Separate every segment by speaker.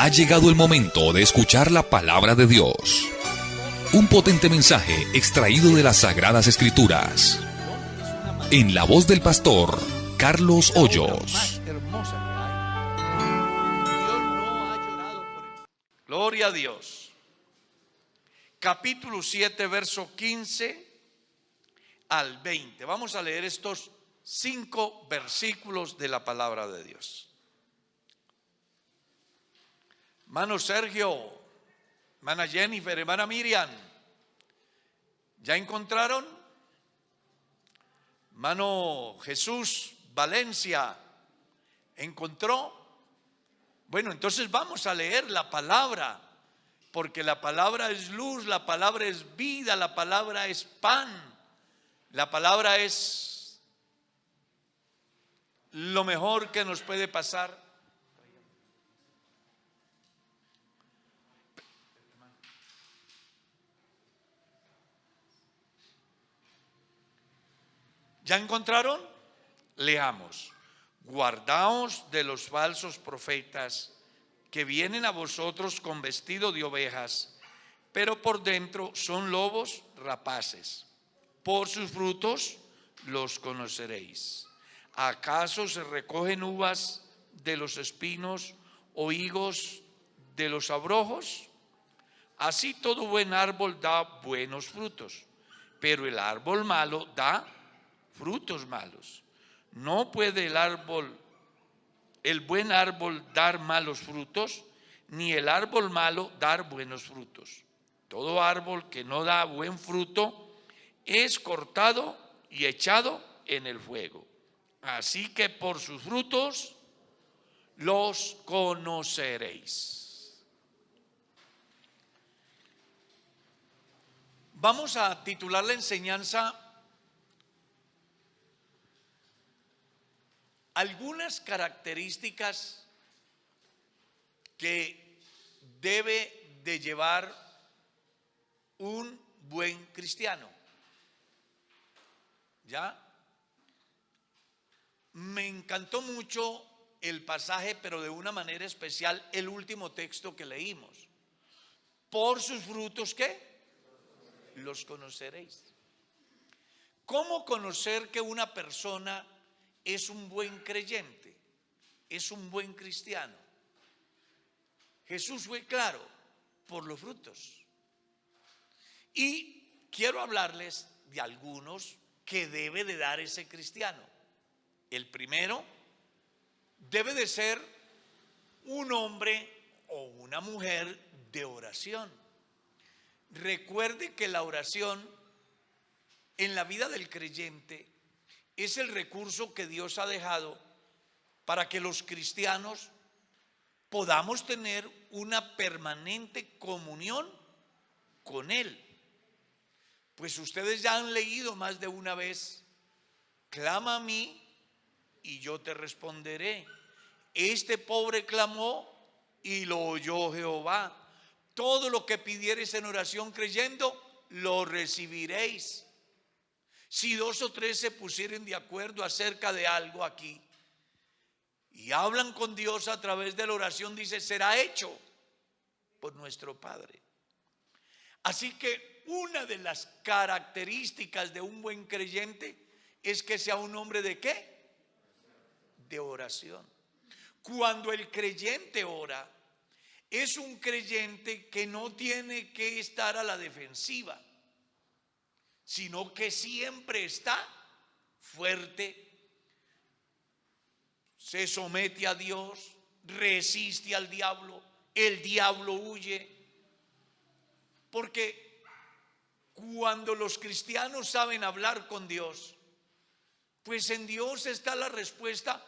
Speaker 1: Ha llegado el momento de escuchar la palabra de Dios. Un potente mensaje extraído de las Sagradas Escrituras. En la voz del pastor Carlos Hoyos.
Speaker 2: Gloria a Dios. Capítulo 7, verso 15 al 20. Vamos a leer estos 5 versículos de la palabra de Dios. Hermano Sergio, hermana Jennifer, hermana Miriam, ¿ya encontraron? Hermano Jesús Valencia, ¿encontró? Bueno, entonces vamos a leer la palabra, porque la palabra es luz, la palabra es vida, la palabra es pan, la palabra es lo mejor que nos puede pasar. ¿Ya encontraron? Leamos. Guardaos de los falsos profetas que vienen a vosotros con vestido de ovejas, pero por dentro son lobos rapaces. Por sus frutos los conoceréis. ¿Acaso se recogen uvas de los espinos o higos de los abrojos? Así todo buen árbol da buenos frutos, pero el árbol malo da frutos malos. No puede el buen árbol dar malos frutos, ni el árbol malo dar buenos frutos. Todo árbol que no da buen fruto es cortado y echado en el fuego. Así que por sus frutos los conoceréis. Vamos a titular la enseñanza algunas características que debe de llevar un buen cristiano. ¿Ya? Me encantó mucho el pasaje, pero de una manera especial el último texto que leímos. Por sus frutos, ¿qué? Los conoceréis. ¿Cómo conocer que una persona es un buen creyente, es un buen cristiano? Jesús fue claro: por los frutos. Y quiero hablarles de algunos que debe de dar ese cristiano. El primero, debe de ser un hombre o una mujer de oración. Recuerde que la oración en la vida del creyente es el recurso que Dios ha dejado para que los cristianos podamos tener una permanente comunión con Él. Pues ustedes ya han leído más de una vez: clama a mí y yo te responderé. Este pobre clamó y lo oyó Jehová. Todo lo que pidiereis en oración creyendo, lo recibiréis. Si 2 o 3 se pusieren de acuerdo acerca de algo aquí y hablan con Dios a través de la oración, dice, será hecho por nuestro Padre. Así que una de las características de un buen creyente es que sea un hombre ¿de qué? De oración. Cuando el creyente ora, es un creyente que no tiene que estar a la defensiva, sino que siempre está fuerte, se somete a Dios, resiste al diablo, el diablo huye. Porque cuando los cristianos saben hablar con Dios, pues en Dios está la respuesta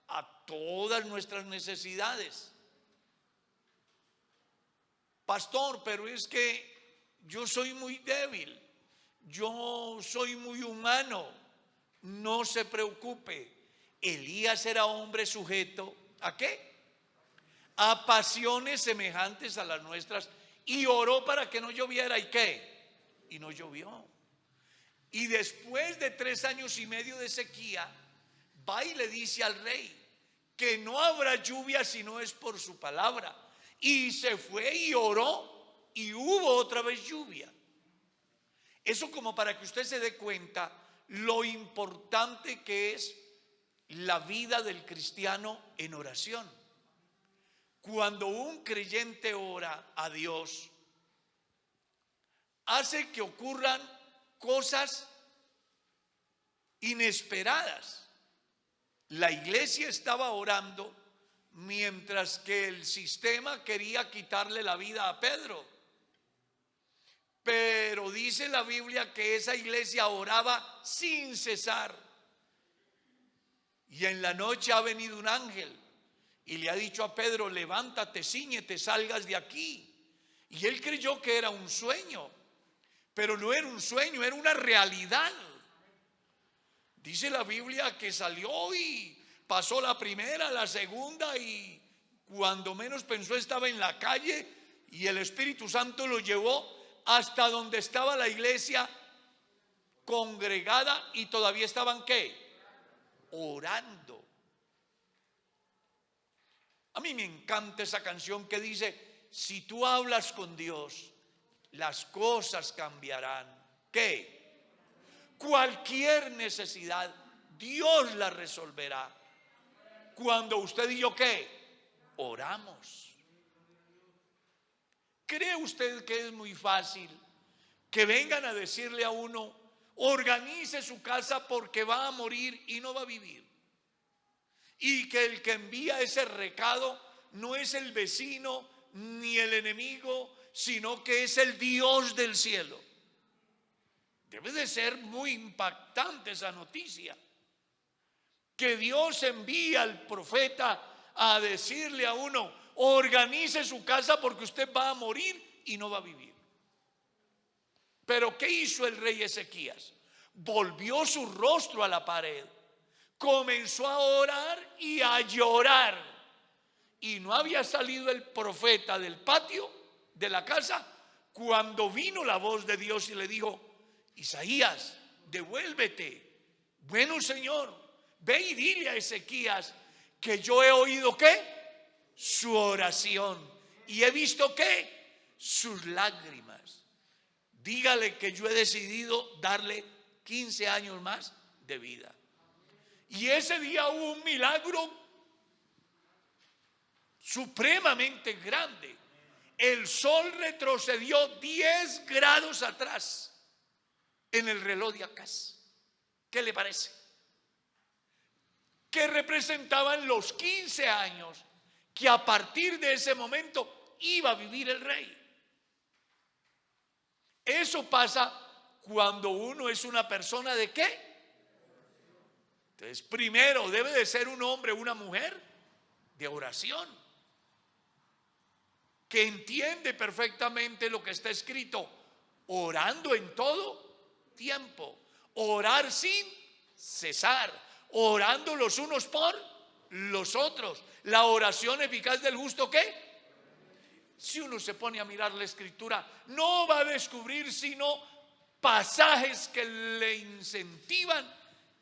Speaker 2: a todas nuestras necesidades. Pastor, pero es que yo soy muy débil, yo soy muy humano. No se preocupe. Elías era hombre sujeto ¿a qué? A pasiones semejantes a las nuestras, y oró para que no lloviera. ¿Y qué? Y no llovió. Y después de 3 años y medio de sequía, va y le dice al rey que no habrá lluvia si no es por su palabra. y se fue y oró y hubo otra vez lluvia. Eso como para que usted se dé cuenta lo importante que es la vida del cristiano en oración. Cuando un creyente ora a Dios, hace que ocurran cosas inesperadas. La iglesia estaba orando mientras que el sistema quería quitarle la vida a Pedro. Pero dice la Biblia que esa iglesia oraba sin cesar. Y en la noche ha venido un ángel y le ha dicho a Pedro: levántate, cíñete, salgas de aquí. Y él creyó que era un sueño, pero no era un sueño, era una realidad. Dice la Biblia que salió y pasó la primera, la segunda, y cuando menos pensó estaba en la calle, y el Espíritu Santo lo llevó hasta donde estaba la iglesia congregada, y todavía estaban ¿qué? Orando. A mí me encanta esa canción que dice: si tú hablas con Dios, las cosas cambiarán. ¿Qué? Cualquier necesidad, Dios la resolverá. Cuando usted y yo ¿qué? Oramos. ¿Cree usted que es muy fácil que vengan a decirle a uno: organice su casa porque va a morir y no va a vivir? Y que el que envía ese recado no es el vecino ni el enemigo, sino que es el Dios del cielo. Debe de ser muy impactante esa noticia, que Dios envía al profeta a decirle a uno: organice su casa porque usted va a morir y no va a vivir. Pero ¿qué hizo el rey Ezequías? Volvió su rostro a la pared, comenzó a orar y a llorar, y no había salido el profeta del patio de la casa cuando vino la voz de Dios y le dijo: Isaías, devuélvete. Bueno, Señor, ve y dile a Ezequías que yo he oído ¿qué? Su oración, y he visto ¿qué? Sus lágrimas. Dígale que yo he decidido darle 15 años más de vida. Y ese día hubo un milagro supremamente grande. El sol retrocedió 10 grados atrás en el reloj de Acaz. ¿Qué le parece? Que representaban los 15 años que a partir de ese momento iba a vivir el rey. Eso pasa cuando uno es una persona ¿de qué? Entonces, primero debe de ser un hombre o una mujer de oración, que entiende perfectamente lo que está escrito: orando en todo tiempo, orar sin cesar, orando los unos por los otros. La oración eficaz del justo ¿qué? Si uno se pone a mirar la escritura, no va a descubrir sino pasajes que le incentivan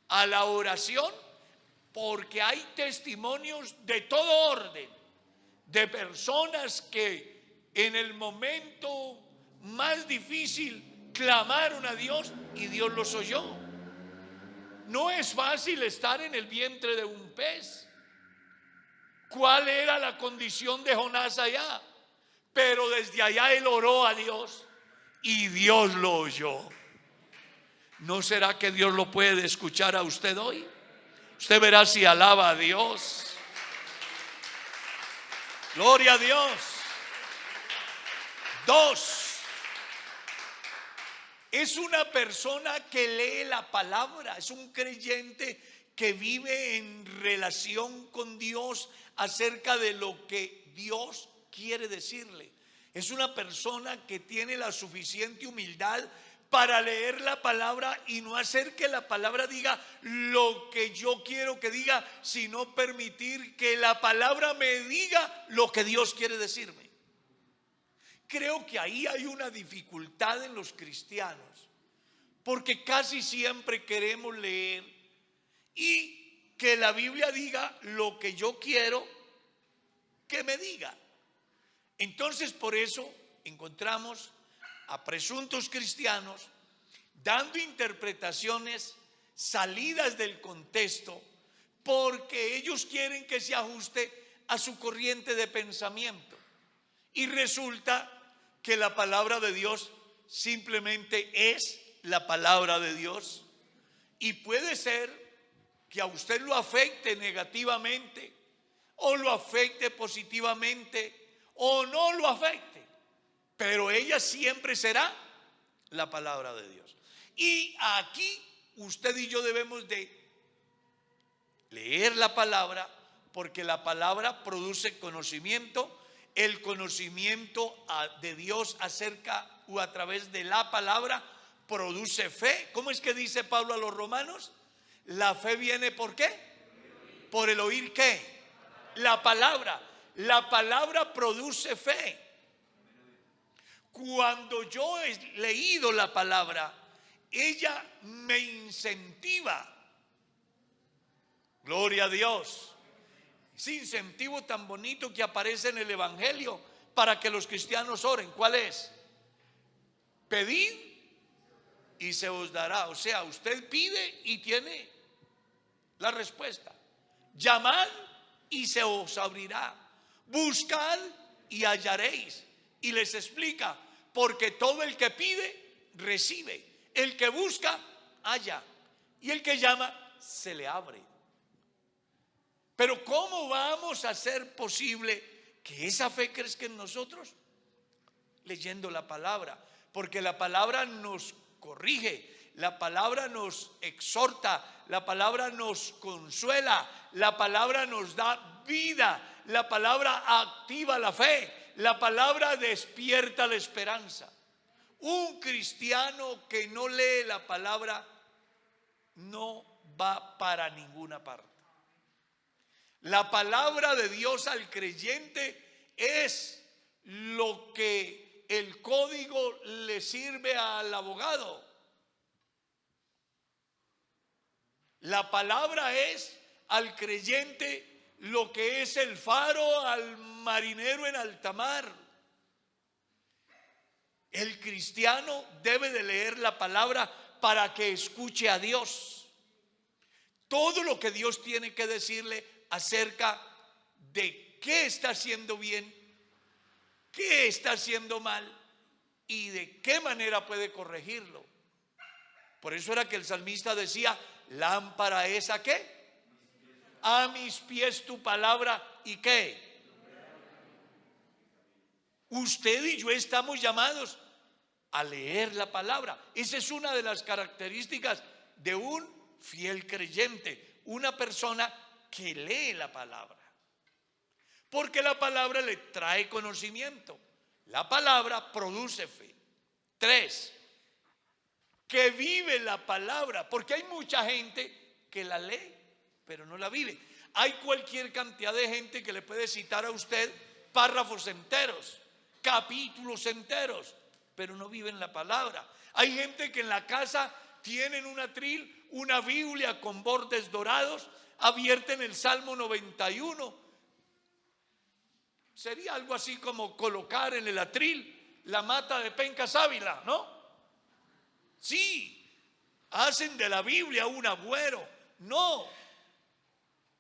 Speaker 2: a la oración, porque hay testimonios de todo orden, de personas que en el momento más difícil clamaron a Dios y Dios los oyó. No es fácil estar en el vientre de un pez. ¿Cuál era la condición de Jonás allá? Pero desde allá él oró a Dios y Dios lo oyó. ¿No será que Dios lo puede escuchar a usted hoy? Usted verá si alaba a Dios. Gloria a Dios. 2. Es una persona que lee la palabra, es un creyente que vive en relación con Dios acerca de lo que Dios quiere decirle. Es una persona que tiene la suficiente humildad para leer la palabra y no hacer que la palabra diga lo que yo quiero que diga, sino permitir que la palabra me diga lo que Dios quiere decirme. Creo que ahí hay una dificultad en los cristianos, porque casi siempre queremos leer y que la Biblia diga lo que yo quiero que me diga. Entonces, por eso encontramos a presuntos cristianos dando interpretaciones salidas del contexto, porque ellos quieren que se ajuste a su corriente de pensamiento. Y resulta que la palabra de Dios simplemente es la palabra de Dios. Y puede ser que a usted lo afecte negativamente, o lo afecte positivamente, o no lo afecte, pero ella siempre será la palabra de Dios. Y aquí usted y yo debemos de leer la palabra, porque la palabra produce conocimiento. El conocimiento de Dios acerca o a través de la palabra produce fe. ¿Cómo es que dice Pablo a los romanos? La fe viene ¿por qué? Por el oír ¿qué? La palabra. La palabra produce fe. Cuando yo he leído la palabra, ella me incentiva. Gloria a Dios. Ese incentivo tan bonito que aparece en el Evangelio para que los cristianos oren. ¿Cuál es? Pedid y se os dará. O sea, usted pide y tiene la respuesta. Llamad y se os abrirá. Buscad y hallaréis. Y les explica, porque todo el que pide, recibe. El que busca, halla. Y el que llama, se le abre. Pero ¿cómo vamos a hacer posible que esa fe crezca en nosotros? Leyendo la palabra, porque la palabra nos corrige, la palabra nos exhorta, la palabra nos consuela, la palabra nos da vida, la palabra activa la fe, la palabra despierta la esperanza. Un cristiano que no lee la palabra no va para ninguna parte. La palabra de Dios al creyente es lo que el código le sirve al abogado. La palabra es al creyente lo que es el faro al marinero en alta mar. El cristiano debe de leer la palabra para que escuche a Dios. Todo lo que Dios tiene que decirle acerca de qué está haciendo bien, qué está haciendo mal y de qué manera puede corregirlo. Por eso era que el salmista decía: lámpara es ¿a qué? A mis pies tu palabra y qué. Usted y yo estamos llamados a leer la palabra. Esa es una de las características de un fiel creyente, una persona que lee la palabra, porque la palabra le trae conocimiento. La palabra produce fe. 3, que vive la palabra, porque hay mucha gente que la lee pero no la vive. Hay cualquier cantidad de gente que le puede citar a usted párrafos enteros, capítulos enteros, pero no viven la palabra. Hay gente que en la casa tienen un atril, una Biblia con bordes dorados, abierta en el Salmo 91. Sería algo así como colocar en el atril la mata de penca sábila, ¿no? Sí, hacen de la Biblia un agüero. No,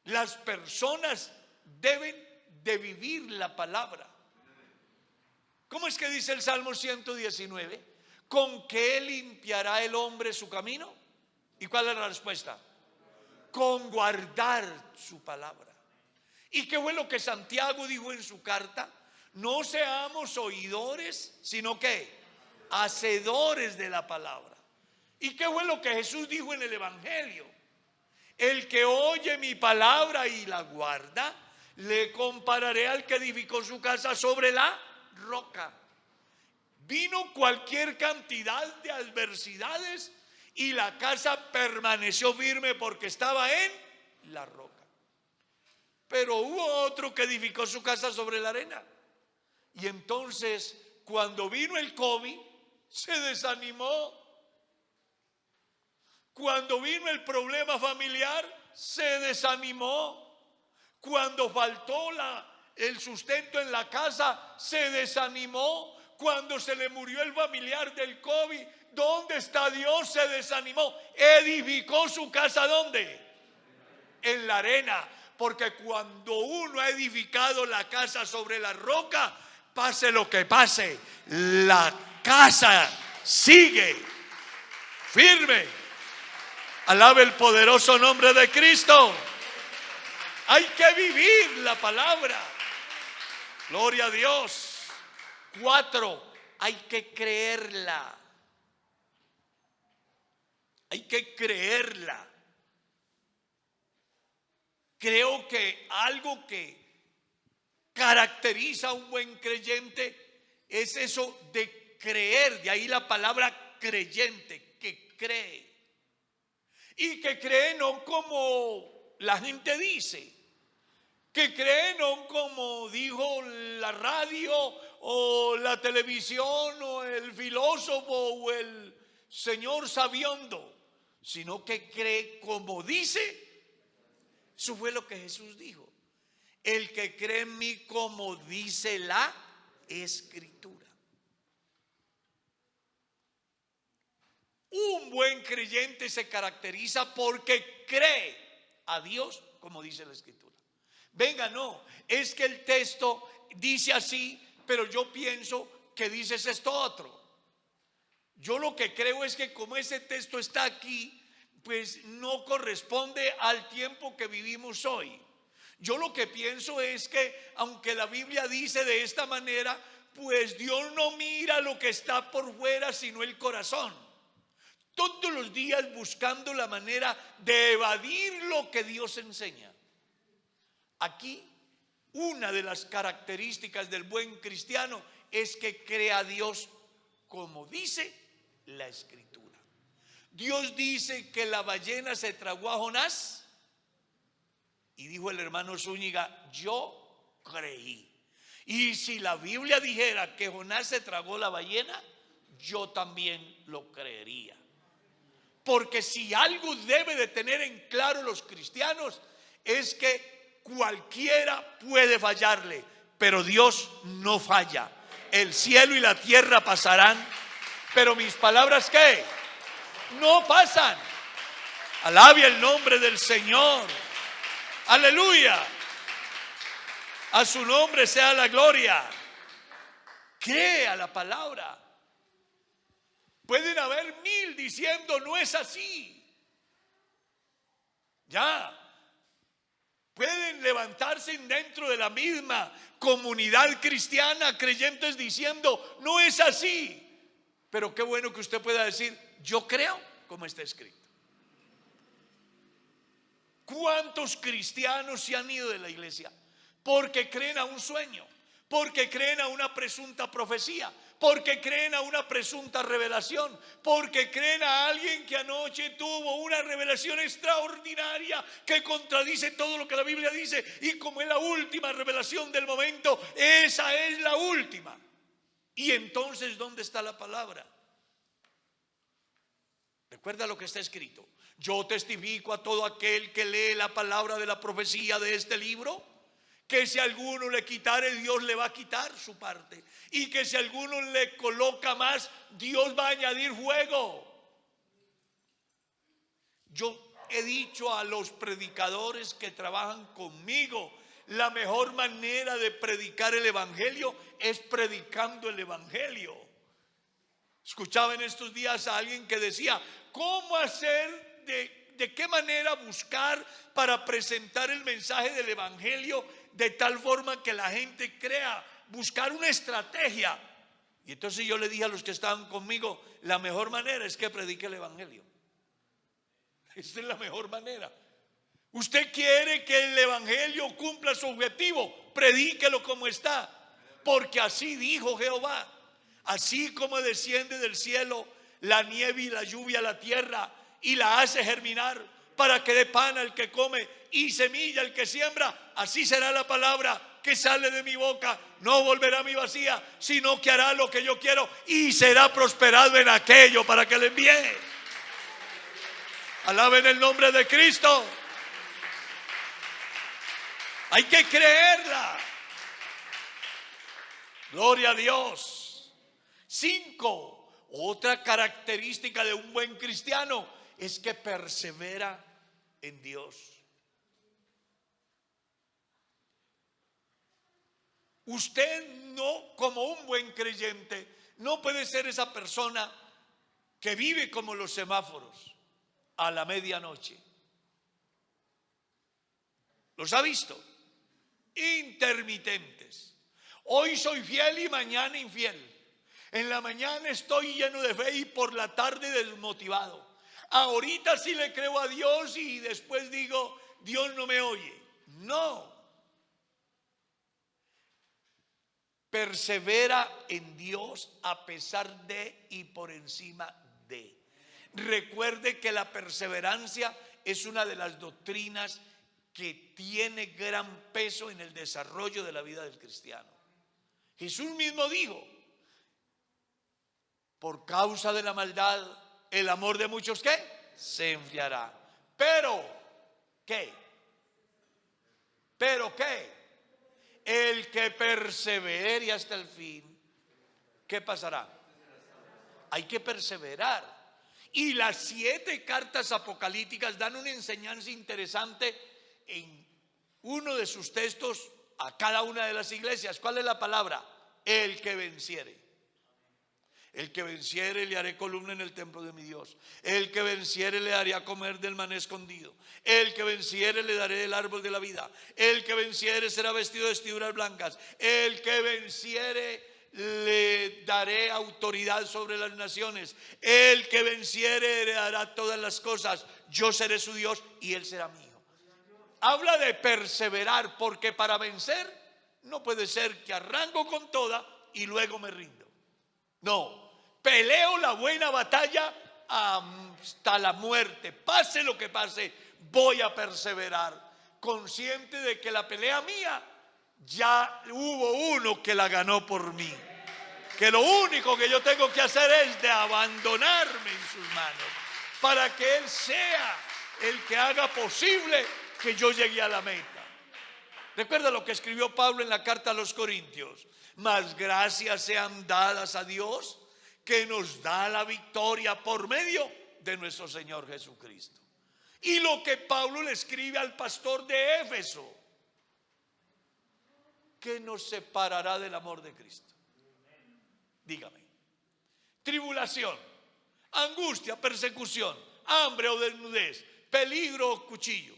Speaker 2: las personas deben de vivir la palabra. ¿Cómo es que dice el Salmo 119? ¿Con qué limpiará el hombre su camino? ¿Y cuál es la respuesta? Con guardar su palabra. ¿Y qué fue lo que Santiago dijo en su carta? No seamos oidores, sino que hacedores de la palabra. ¿Y qué fue lo que Jesús dijo en el Evangelio? El que oye mi palabra y la guarda, le compararé al que edificó su casa sobre la roca. Vino cualquier cantidad de adversidades y la casa permaneció firme porque estaba en la roca. Pero hubo otro que edificó su casa sobre la arena. Y entonces, cuando vino el COVID, se desanimó. Cuando vino el problema familiar, se desanimó. Cuando faltó el sustento en la casa, se desanimó cuando se le murió el familiar del COVID. ¿Dónde está Dios? Se desanimó. Edificó su casa, ¿dónde? En la arena. Porque cuando uno ha edificado la casa sobre la roca, pase lo que pase, la casa sigue firme. Alabe el poderoso nombre de Cristo. Hay que vivir la palabra. Gloria a Dios. 4, hay que creerla. Hay que creerla. Creo que algo que caracteriza a un buen creyente es eso de creer. De ahí la palabra creyente, que cree. Y que cree no como la gente dice, que cree no como dijo la radio o la televisión o el filósofo o el señor sabiondo, sino que cree como dice. Eso fue lo que Jesús dijo: el que cree en mí como dice la Escritura. Un buen creyente se caracteriza porque cree a Dios como dice la Escritura. Venga, no, es que el texto dice así, pero yo pienso que dice esto otro. Yo lo que creo es que como ese texto está aquí, pues no corresponde al tiempo que vivimos hoy. Yo lo que pienso es que aunque la Biblia dice de esta manera, pues Dios no mira lo que está por fuera, sino el corazón. Todos los días buscando la manera de evadir lo que Dios enseña. Aquí, una de las características del buen cristiano es que cree a Dios como dice la Escritura. Dios dice que la ballena se tragó a Jonás y dijo el hermano Zúñiga: yo creí. Y si la Biblia dijera que Jonás se tragó la ballena, yo también lo creería. Porque si algo debe de tener en claro los cristianos es que cualquiera puede fallarle, pero Dios no falla. El cielo y la tierra pasarán, pero mis palabras, ¿qué? No pasan. Alabe el nombre del Señor. Aleluya. A su nombre sea la gloria. Crea la palabra. Pueden haber 1000 diciendo no es así. Ya. Pueden levantarse dentro de la misma comunidad cristiana, creyentes, diciendo no es así. Pero qué bueno que usted pueda decir: yo creo como está escrito. ¿Cuántos cristianos se han ido de la iglesia? Porque creen a un sueño, porque creen a una presunta profecía, porque creen a una presunta revelación, porque creen a alguien que anoche tuvo una revelación extraordinaria que contradice todo lo que la Biblia dice, y como es la última revelación del momento, esa es la última. Y entonces, ¿dónde está la palabra? Recuerda lo que está escrito: yo testifico a todo aquel que lee la palabra de la profecía de este libro, que si alguno le quitare, Dios le va a quitar su parte, y que si alguno le coloca más, Dios va a añadir fuego. Yo he dicho a los predicadores que trabajan conmigo: la mejor manera de predicar el evangelio es predicando el evangelio. Escuchaba en estos días a alguien que decía: ¿cómo hacer, de qué manera buscar para presentar el mensaje del evangelio de tal forma que la gente crea? Buscar una estrategia. Y entonces yo le dije a los que estaban conmigo: la mejor manera es que predique el evangelio. Esa es la mejor manera. Usted quiere que el evangelio cumpla su objetivo, predíquelo como está, porque así dijo Jehová: así como desciende del cielo la nieve y la lluvia a la tierra y la hace germinar para que dé pan al que come y semilla al que siembra, así será la palabra que sale de mi boca. No volverá a mí vacía, sino que hará lo que yo quiero y será prosperado en aquello para que le envíe. Alaben el nombre de Cristo. Hay que creerla. Gloria a Dios. 5, otra característica de un buen cristiano es que persevera en Dios. Usted no, como un buen creyente, no puede ser esa persona que vive como los semáforos a la medianoche. ¿Los ha visto? Intermitentes. Hoy soy fiel y mañana infiel. En la mañana estoy lleno de fe y por la tarde desmotivado. Ahorita sí le creo a Dios y después digo, Dios no me oye. No. Persevera en Dios a pesar de y por encima de. Recuerde que la perseverancia es una de las doctrinas que tiene gran peso en el desarrollo de la vida del cristiano. Jesús mismo dijo: por causa de la maldad, el amor de muchos, ¿qué? Se enfriará. Pero, ¿qué? ¿Pero qué? El que persevere hasta el fin, ¿qué pasará? Hay que perseverar. Y las 7 cartas apocalípticas dan una enseñanza interesante en uno de sus textos a cada una de las iglesias. ¿Cuál es la palabra? El que venciere. El que venciere le haré columna en el templo de mi Dios. El que venciere le haré a comer del maná escondido. El que venciere le daré el árbol de la vida. El que venciere será vestido de vestiduras blancas. El que venciere le daré autoridad sobre las naciones. El que venciere heredará todas las cosas. Yo seré su Dios y él será mío. Habla de perseverar, porque para vencer no puede ser que arranco con toda y luego me rindo. No. Peleo la buena batalla hasta la muerte. Pase lo que pase, voy a perseverar. Consciente de que la pelea mía, ya hubo uno que la ganó por mí. Que lo único que yo tengo que hacer es de abandonarme en sus manos, para que Él sea el que haga posible que yo llegue a la meta. Recuerda lo que escribió Pablo en la carta a los Corintios: mas gracias sean dadas a Dios, que nos da la victoria por medio de nuestro Señor Jesucristo. Y lo que Pablo le escribe al pastor de Éfeso: ¿qué nos separará del amor de Cristo? Dígame. Tribulación, angustia, persecución, hambre o desnudez, peligro o cuchillo.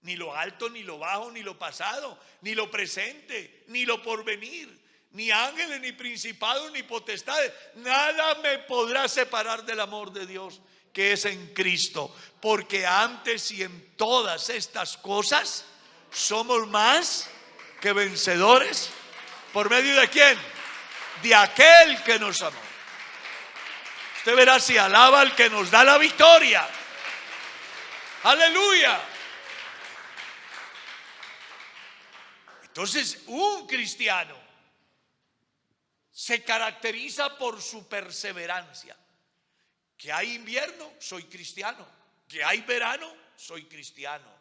Speaker 2: Ni lo alto, ni lo bajo, ni lo pasado, ni lo presente, ni lo porvenir, ni ángeles, ni principados, ni potestades, nada me podrá separar del amor de Dios que es en Cristo. Porque antes y en todas estas cosas somos más que vencedores. ¿Por medio de quién? De aquel que nos amó. Usted verá si alaba al que nos da la victoria. Aleluya. Entonces, un cristiano se caracteriza por su perseverancia. Que hay invierno, soy cristiano. Que hay verano, soy cristiano.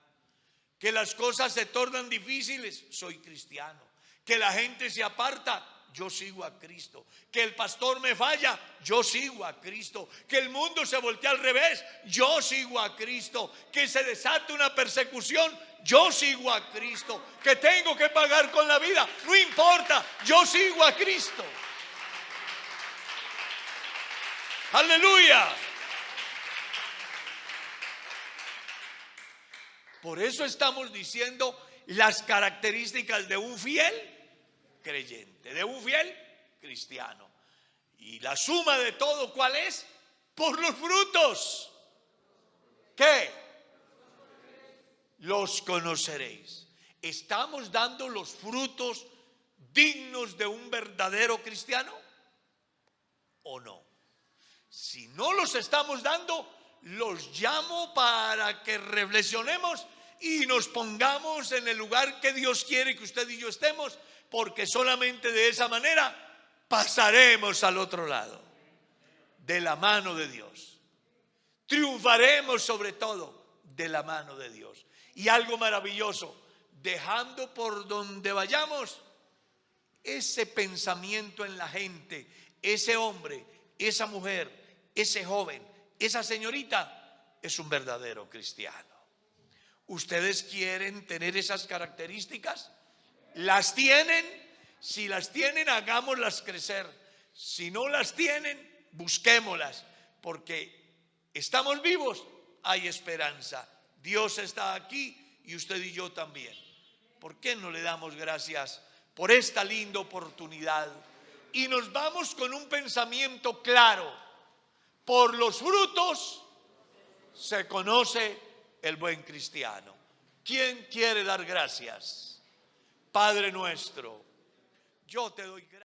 Speaker 2: Que las cosas se tornan difíciles, soy cristiano. Que la gente se aparta, yo sigo a Cristo. Que el pastor me falla, yo sigo a Cristo. Que el mundo se voltea al revés, yo sigo a Cristo. Que se desate una persecución, yo sigo a Cristo. Que tengo que pagar con la vida, no importa, yo sigo a Cristo. Aleluya. Por eso estamos diciendo las características de un fiel creyente, de un fiel cristiano. Y la suma de todo, ¿cuál es? Por los frutos. ¿Qué? Los conoceréis. ¿Estamos dando los frutos dignos de un verdadero cristiano o no? Si no los estamos dando, los llamo para que reflexionemos y nos pongamos en el lugar que Dios quiere que usted y yo estemos, porque solamente de esa manera pasaremos al otro lado, de la mano de Dios. Triunfaremos sobre todo de la mano de Dios. Y algo maravilloso, dejando por donde vayamos ese pensamiento en la gente, ese hombre, esa mujer, ese joven, esa señorita es un verdadero cristiano. ¿Ustedes quieren tener esas características? ¿Las tienen? Si las tienen, hagámoslas crecer. Si no las tienen, busquémoslas, porque estamos vivos, hay esperanza. Dios está aquí y usted y yo también. ¿Por qué no le damos gracias por esta linda oportunidad? Y nos vamos con un pensamiento claro: por los frutos se conoce el buen cristiano. ¿Quién quiere dar gracias? Padre nuestro, yo te doy gracias.